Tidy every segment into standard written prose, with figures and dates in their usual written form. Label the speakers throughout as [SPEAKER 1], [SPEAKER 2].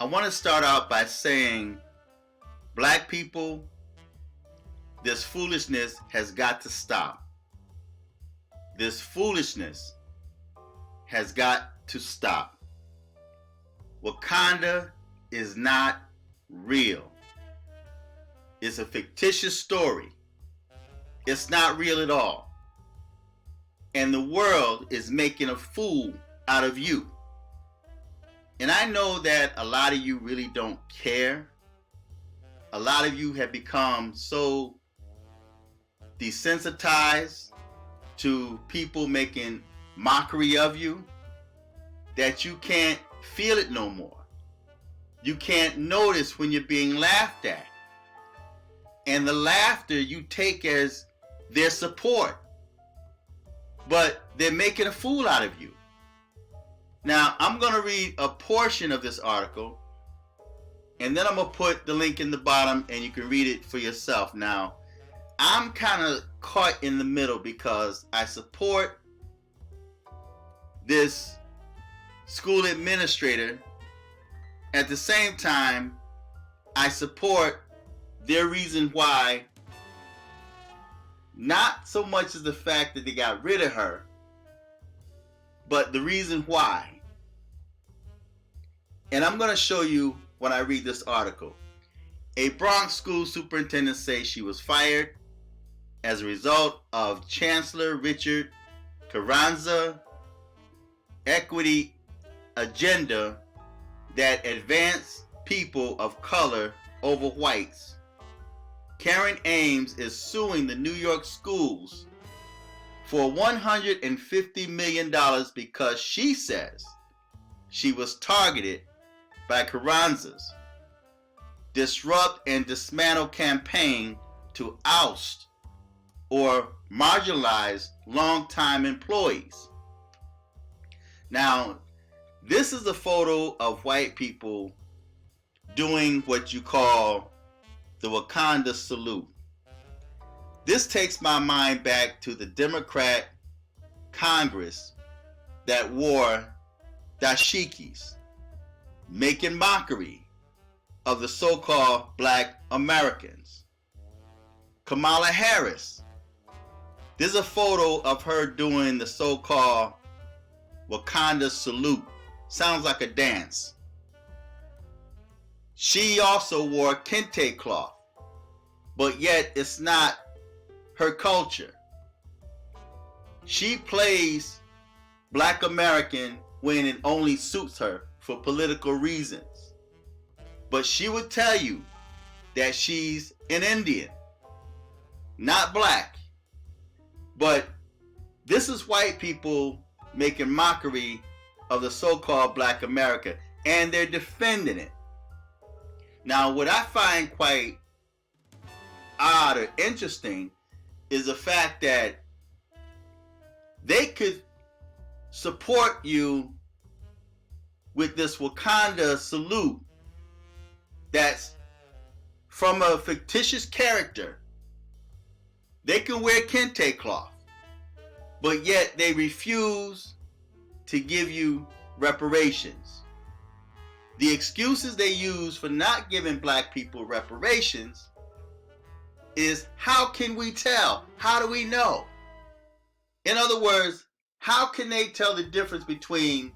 [SPEAKER 1] I want to start out by saying, black people, this foolishness has got to stop. This foolishness has got to stop. Wakanda is not real. It's a fictitious story. It's not real at all. And the world is making a fool out of you. And I know that a lot of you really don't care. A lot of you have become so desensitized to people making mockery of you that you can't feel it no more. You can't notice when you're being laughed at. And the laughter you take as their support. But they're making a fool out of you. Now, I'm going to read a portion of this article, and then I'm going to put the link in the bottom and you can read it for yourself. Now, I'm kind of caught in the middle because I support this school administrator. At the same time, I support their reason why, not so much as the fact that they got rid of her, but the reason why. And I'm going to show you when I read this article. A Bronx school superintendent says she was fired as a result of Chancellor Richard Carranza's equity agenda that advanced people of color over whites. Karen Ames is suing the New York schools for $150 million because she says she was targeted by Carranza's disrupt and dismantle campaign to oust or marginalize longtime employees. Now, this is a photo of white people doing what you call the Wakanda salute. This takes my mind back to the Democrat Congress that wore dashikis, making mockery of the so-called black Americans. Kamala Harris, there's a photo of her doing the so-called Wakanda salute. Sounds like a dance. She also wore kente cloth, but yet it's not her culture. She plays black American when it only suits her for political reasons. But she would tell you that she's an Indian, not black. But this is white people making mockery of the so-called black America, and they're defending it. Now, what I find quite odd or interesting is the fact that they could support you with this Wakanda salute that's from a fictitious character. They can wear kente cloth, but yet they refuse to give you reparations. The excuses they use for not giving black people reparations is, how can we tell? How do we know? In other words, how can they tell the difference between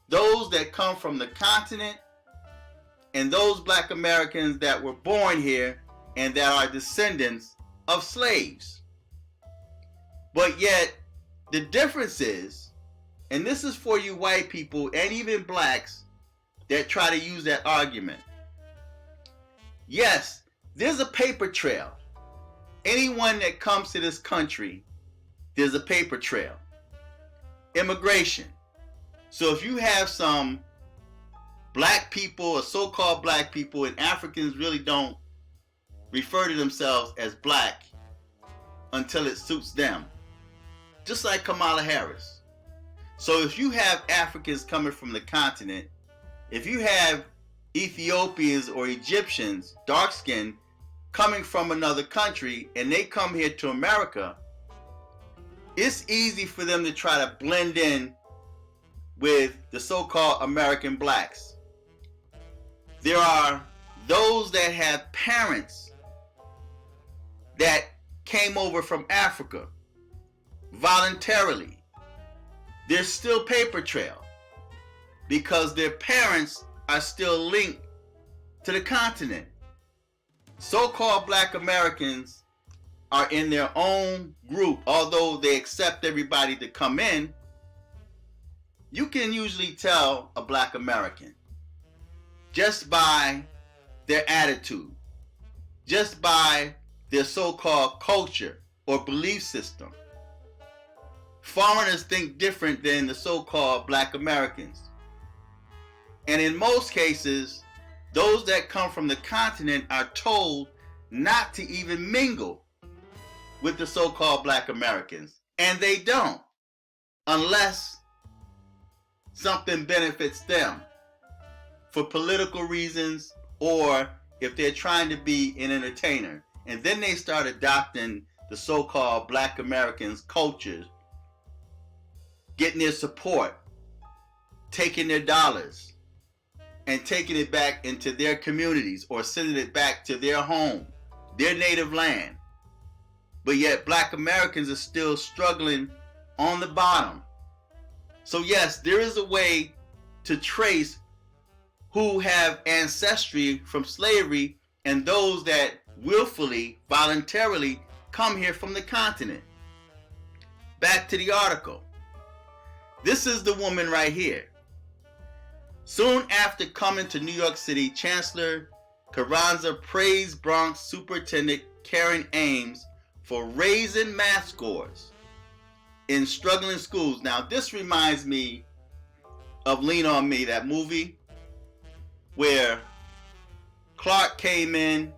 [SPEAKER 1] those that come from the continent and those black Americans that were born here and that are descendants of slaves? But yet, the difference is, and this is for you white people and even blacks that try to use that argument. Yes, there's a paper trail. Anyone that comes to this country, there's a paper trail. Immigration. So if you have some black people or so-called black people, and Africans really don't refer to themselves as black until it suits them, just like Kamala Harris. So if you have Africans coming from the continent, if you have Ethiopians or Egyptians, dark-skinned, coming from another country and they come here to America, it's easy for them to try to blend in with the so-called American blacks. There are those that have parents that came over from Africa voluntarily. There's still paper trail because their parents are still linked to the continent. So-called Black Americans are in their own group. Although they accept everybody to come in, you can usually tell a Black American just by their attitude, just by their so-called culture or belief system. Foreigners think different than the so-called Black Americans. And in most cases, those that come from the continent are told not to even mingle with the so-called Black Americans. And they don't, unless something benefits them for political reasons or if they're trying to be an entertainer. And then they start adopting the so-called Black Americans' cultures, getting their support, taking their dollars, and taking it back into their communities or sending it back to their home, their native land. But yet Black Americans are still struggling on the bottom. So yes, there is a way to trace who have ancestry from slavery and those that willfully, voluntarily come here from the continent. Back to the article. This is the woman right here. Soon after coming to New York City, Chancellor Carranza praised Bronx Superintendent Karen Ames for raising math scores in struggling schools. Now, this reminds me of Lean On Me, that movie where Clark came in,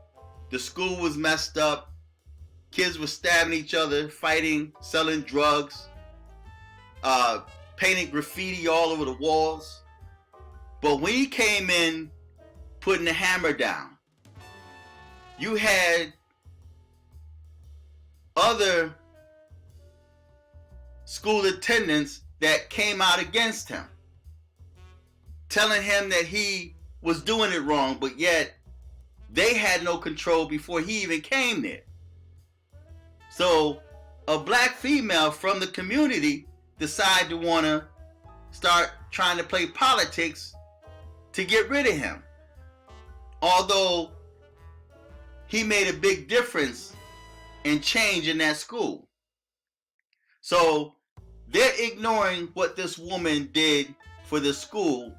[SPEAKER 1] the school was messed up, kids were stabbing each other, fighting, selling drugs, painting graffiti all over the walls. But when he came in, putting the hammer down, you had other school attendants that came out against him, telling him that he was doing it wrong, but yet they had no control before he even came there. So a Black female from the community decided to want to start trying to play politics to get rid of him. Although he made a big difference and change in that school. So they're ignoring what this woman did for the school,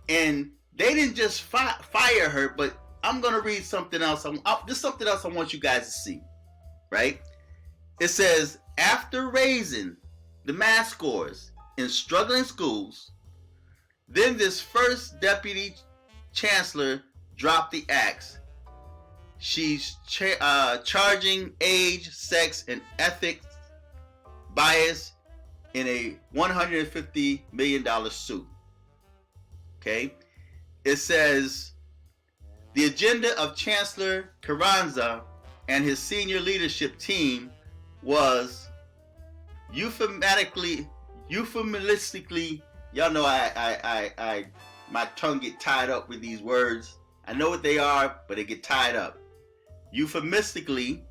[SPEAKER 1] and they didn't just fire her, but I'm going to read something else. There's something else I want you guys to see, right? It says, after raising the math scores in struggling schools, then this first deputy chancellor dropped the axe. She's charging age, sex, and ethics bias in a $150 million suit. Okay? It says, the agenda of Chancellor Carranza and his senior leadership team was euphemistically, y'all know my tongue get tied up with these words. I know what they are, but they get tied up. Euphemistically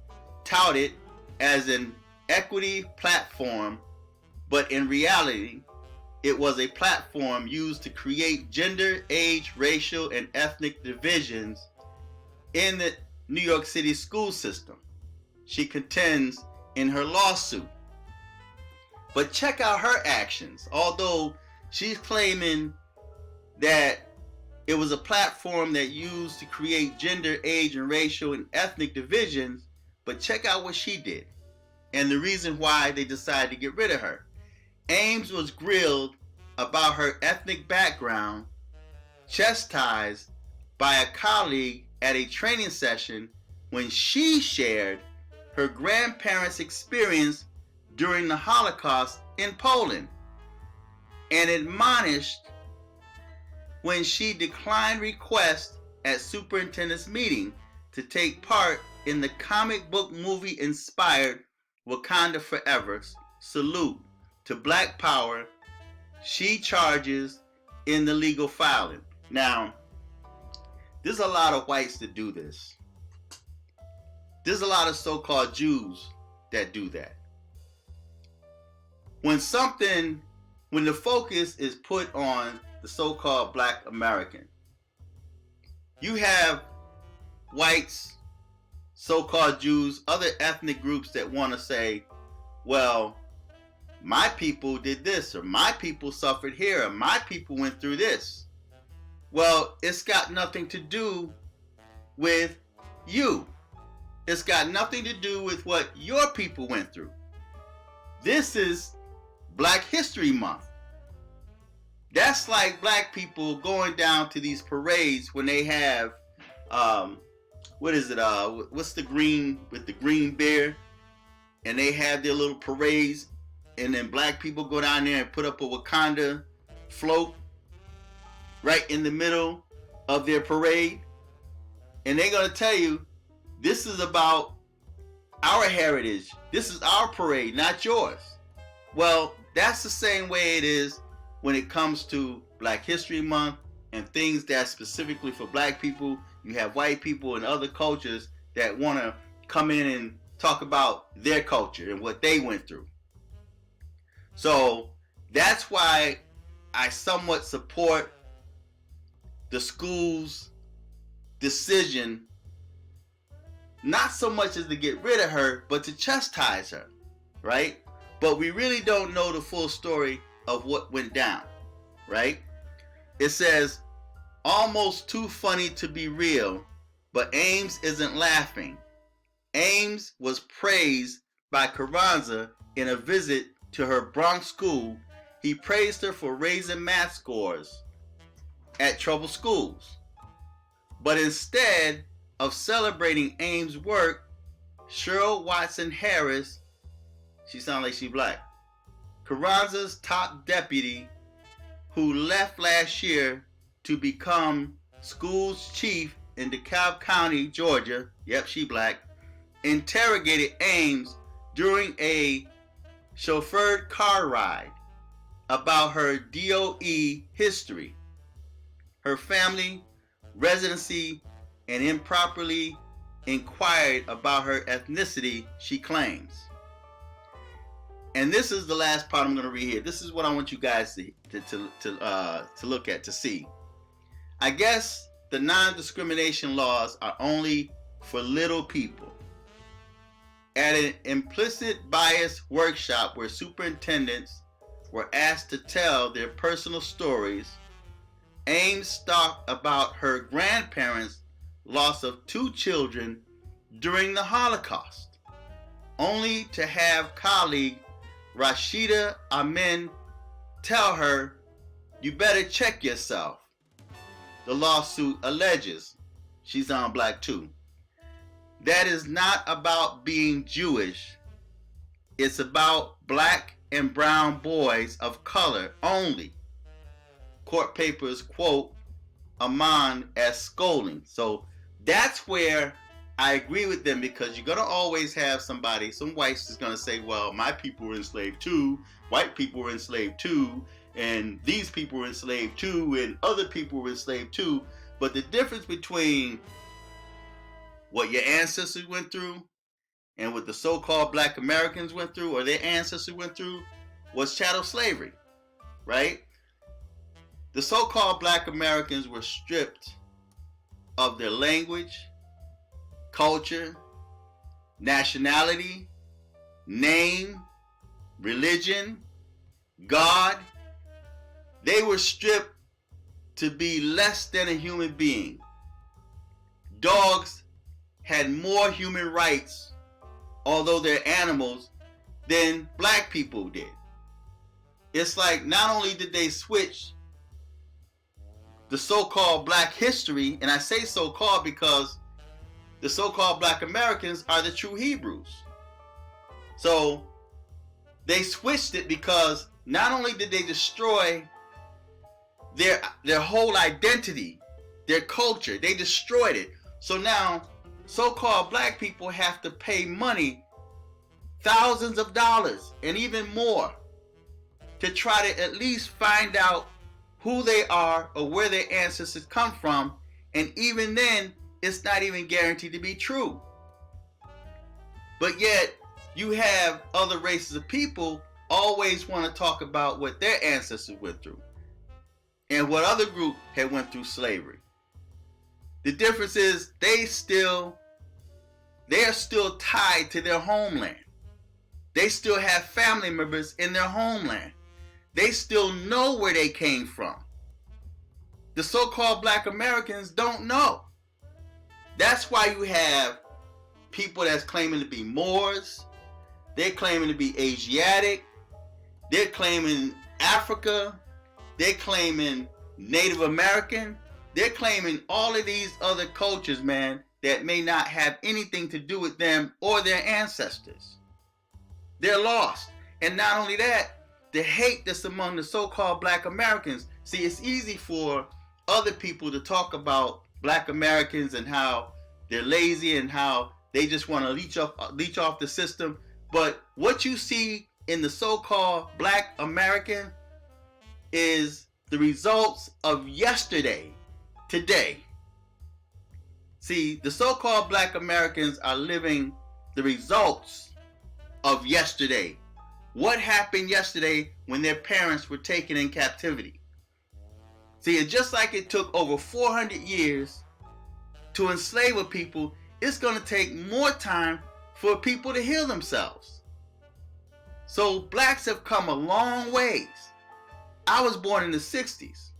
[SPEAKER 1] touted as an equity platform, but in reality, it was a platform used to create gender, age, racial, and ethnic divisions in the New York City school system, she contends in her lawsuit. But check out her actions. Although she's claiming that it was a platform that used to create gender, age, and racial and ethnic divisions, but check out what she did and the reason why they decided to get rid of her. Ames was grilled about her ethnic background, chastised by a colleague at a training session when she shared her grandparents' experience during the Holocaust in Poland, and admonished when she declined requests at superintendent's meeting to take part in the comic book movie inspired Wakanda Forever salute to Black Power. She charges in the legal filing. Now, There's a lot of whites that do this. There's a lot of so-called Jews that do that. When the focus is put on the so-called Black American, you have whites, so-called Jews, other ethnic groups that want to say, well, my people did this, or my people suffered here, or my people went through this. Well, it's got nothing to do with you. It's got nothing to do with what your people went through. This is Black History Month. That's like black people going down to these parades when they have, what's the green, with the green bear, and they have their little parades, and then black people go down there and put up a Wakanda float right in the middle of their parade, and they're going to tell you, this is about our heritage. This is our parade, not yours. Well, that's the same way it is when it comes to Black History Month and things that's specifically for black people. You have white people and other cultures that want to come in and talk about their culture and what they went through. So that's why I somewhat support the school's decision, not so much as to get rid of her, but to chastise her, right? But we really don't know the full story of what went down, right? It says, almost too funny to be real, but Ames isn't laughing. Ames was praised by Carranza in a visit to her Bronx school. He praised her for raising math scores at troubled schools. But instead of celebrating Ames' work, Cheryl Watson Harris, she sounds like she's black, Carranza's top deputy, who left last year to become school's chief in DeKalb County, Georgia, yep, she black, interrogated Ames during a chauffeured car ride about her DOE history, her family, residency, and improperly inquired about her ethnicity, she claims. And this is the last part I'm going to read here. This is what I want you guys to look at, to see. I guess the non-discrimination laws are only for little people. At an implicit bias workshop where superintendents were asked to tell their personal stories, Ames talked about her grandparents' loss of 2 children during the Holocaust, only to have colleague Rashida Amin tell her, "You better check yourself." The lawsuit alleges, she's on black too, that is not about being Jewish. It's about black and brown boys of color only. Court papers quote Aman as scolding. So that's where I agree with them, because you're going to always have somebody, some whites is going to say, well, my people were enslaved too, white people were enslaved too, and these people were enslaved too, and other people were enslaved too. But the difference between what your ancestors went through and what the so-called black Americans went through, or their ancestors went through, was chattel slavery, right? The so-called black Americans were stripped of their language, culture, nationality, name, religion, God. They were stripped to be less than a human being. Dogs had more human rights, although they're animals, than black people did. It's like not only did they switch the so-called black history, and I say so-called because the so-called black Americans are the true Hebrews. So they switched it because not only did they destroy their whole identity, their culture, they destroyed it. So now so-called black people have to pay money, thousands of dollars and even more, to try to at least find out who they are or where their ancestors come from, And even then, it's not even guaranteed to be true. But yet, you have other races of people always want to talk about what their ancestors went through and what other group had went through slavery. The difference is they are still tied to their homeland. They still have family members in their homeland. They still know where they came from. The so-called Black Americans don't know. That's why you have people that's claiming to be Moors. They're claiming to be Asiatic. They're claiming Africa. They're claiming Native American. They're claiming all of these other cultures, man, that may not have anything to do with them or their ancestors. They're lost. And not only that, the hate that's among the so-called Black Americans. See, it's easy for other people to talk about Black Americans and how they're lazy and how they just want to leech off the system. But what you see in the so-called Black American is the results of yesterday, today. See, the so-called Black Americans are living the results of yesterday. What happened yesterday when their parents were taken in captivity? See, and just like it took over 400 years to enslave a people, it's going to take more time for people to heal themselves. So blacks have come a long ways. I was born in the 60s.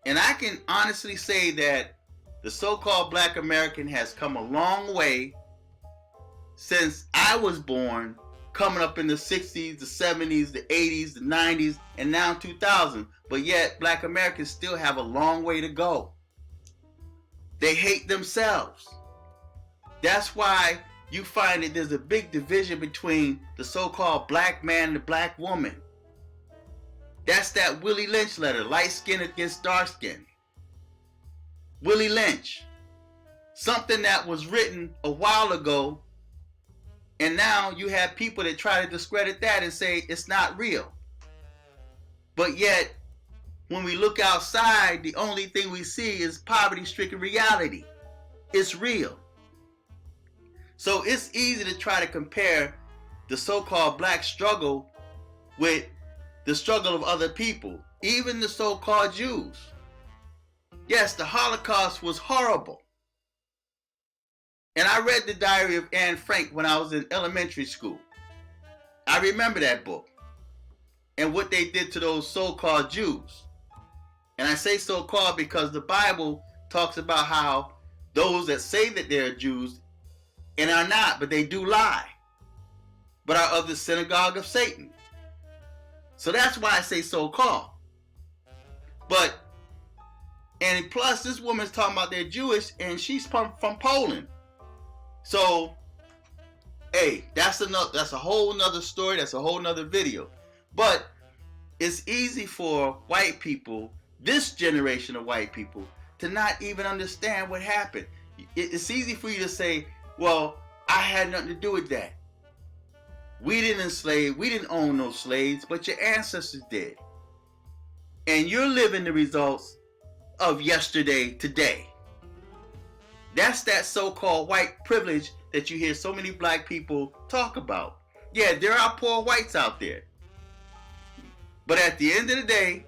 [SPEAKER 1] And I can honestly say that the so-called Black American has come a long way since I was born, coming up in the 60s, the 70s, the 80s, the 90s, and now 2000. But yet, Black Americans still have a long way to go. They hate themselves. That's why you find that there's a big division between the so-called black man and the black woman. That's that Willie Lynch letter, light skin against dark skin. Willie Lynch. Something that was written a while ago, and now you have people that try to discredit that and say it's not real. But yet, when we look outside, the only thing we see is poverty-stricken reality. It's real. So it's easy to try to compare the so-called black struggle with the struggle of other people, even the so-called Jews. Yes, the Holocaust was horrible. And I read the diary of Anne Frank when I was in elementary school. I remember that book and what they did to those so-called Jews. And I say so-called because the Bible talks about how those that say that they're Jews and are not, but they do lie, but are of the synagogue of Satan. So that's why I say so-called. And plus this woman's talking about they're Jewish and she's from Poland. So, hey, that's a whole nother story. That's a whole nother video. But it's easy for white people, this generation of white people, to not even understand what happened. It's easy for you to say, well, I had nothing to do with that. We didn't enslave, we didn't own no slaves, but your ancestors did. And you're living the results of yesterday, today. That's that so-called white privilege that you hear so many black people talk about. Yeah, there are poor whites out there. But at the end of the day,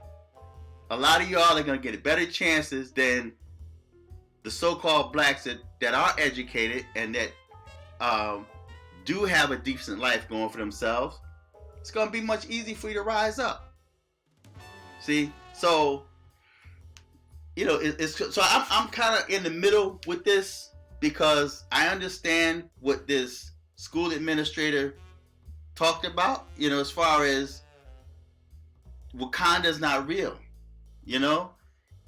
[SPEAKER 1] a lot of y'all are going to get better chances than the so-called blacks that are educated and that do have a decent life going for themselves. It's going to be much easier for you to rise up. See? So, you know, so I'm kind of in the middle with this because I understand what this school administrator talked about, you know, as far as Wakanda is not real, you know,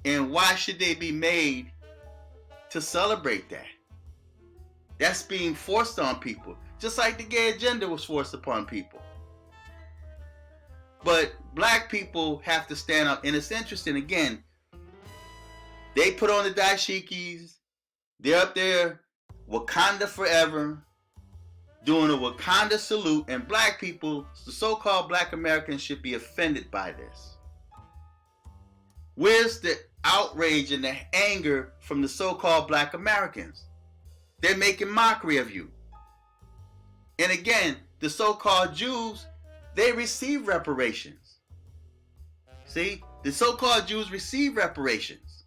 [SPEAKER 1] and why should they be made to celebrate that? That's being forced on people, just like the gay agenda was forced upon people. But black people have to stand up, and it's interesting, again, they put on the dashikis, they're up there, Wakanda forever, doing a Wakanda salute, and black people, the so-called black Americans, should be offended by this. Where's the outrage and the anger from the so-called black Americans. They're making mockery of you. And again, the so-called Jews, they receive reparations. See, the so-called Jews receive reparations.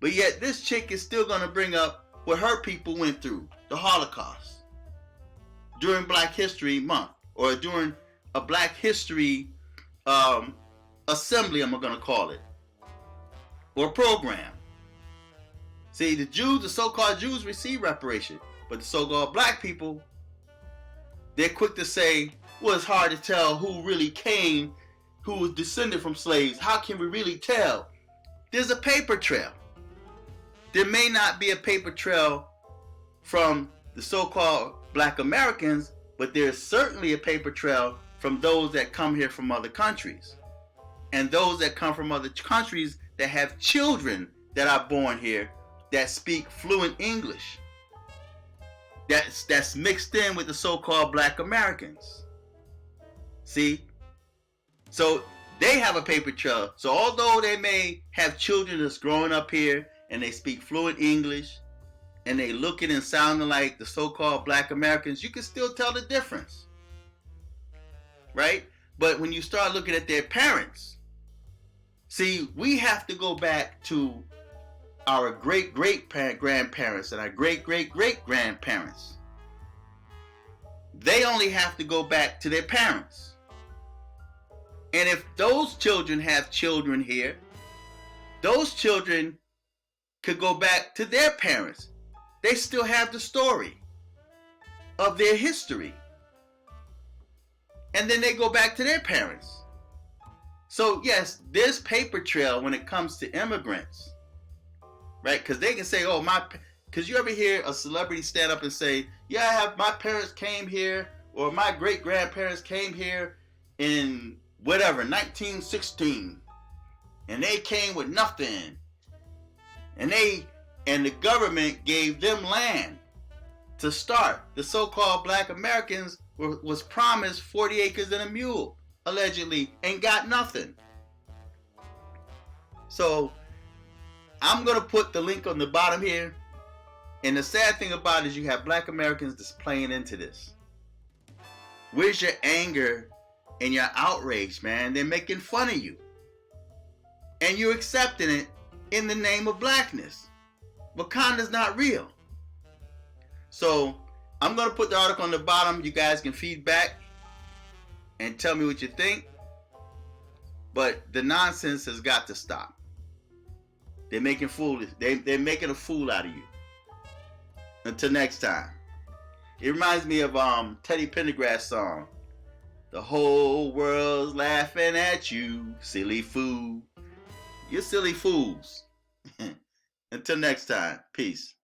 [SPEAKER 1] But yet this chick is still going to bring up what her people went through, the Holocaust, during Black History Month, or during a Black History assembly, I'm going to call it, or program. See, the Jews, the so-called Jews receive reparation, but the so-called black people, they're quick to say, well, it's hard to tell who really came, who was descended from slaves. How can we really tell? There's a paper trail. There may not be a paper trail from the so-called black Americans, but there's certainly a paper trail from those that come here from other countries. And those that come from other countries that have children that are born here that speak fluent English. That's mixed in with the so-called black Americans. See? So they have a paper trail. So although they may have children that's growing up here and they speak fluent English and they looking and sounding like the so-called black Americans, you can still tell the difference. Right? But when you start looking at their parents, see, we have to go back to our great-great-grandparents and our great-great-great-grandparents. They only have to go back to their parents. And if those children have children here, those children could go back to their parents. They still have the story of their history. And then they go back to their parents. So yes, there's paper trail when it comes to immigrants. Right? Because they can say, oh, because you ever hear a celebrity stand up and say, yeah, my parents came here, or my great-grandparents came here in whatever, 1916. And they came with nothing. And the government gave them land to start. The so-called black Americans was promised 40 acres and a mule, allegedly, and got nothing. So I'm going to put the link on the bottom here. And the sad thing about it is you have black Americans that's playing into this. Where's your anger and your outrage, man? They're making fun of you. And you're accepting it in the name of blackness. Wakanda's not real. So I'm going to put the article on the bottom. You guys can feedback and tell me what you think. But the nonsense has got to stop. They're making they're making a fool out of you. Until next time. It reminds me of Teddy Pendergrass song. The whole world's laughing at you, silly fool. You're silly fools. Until next time. Peace.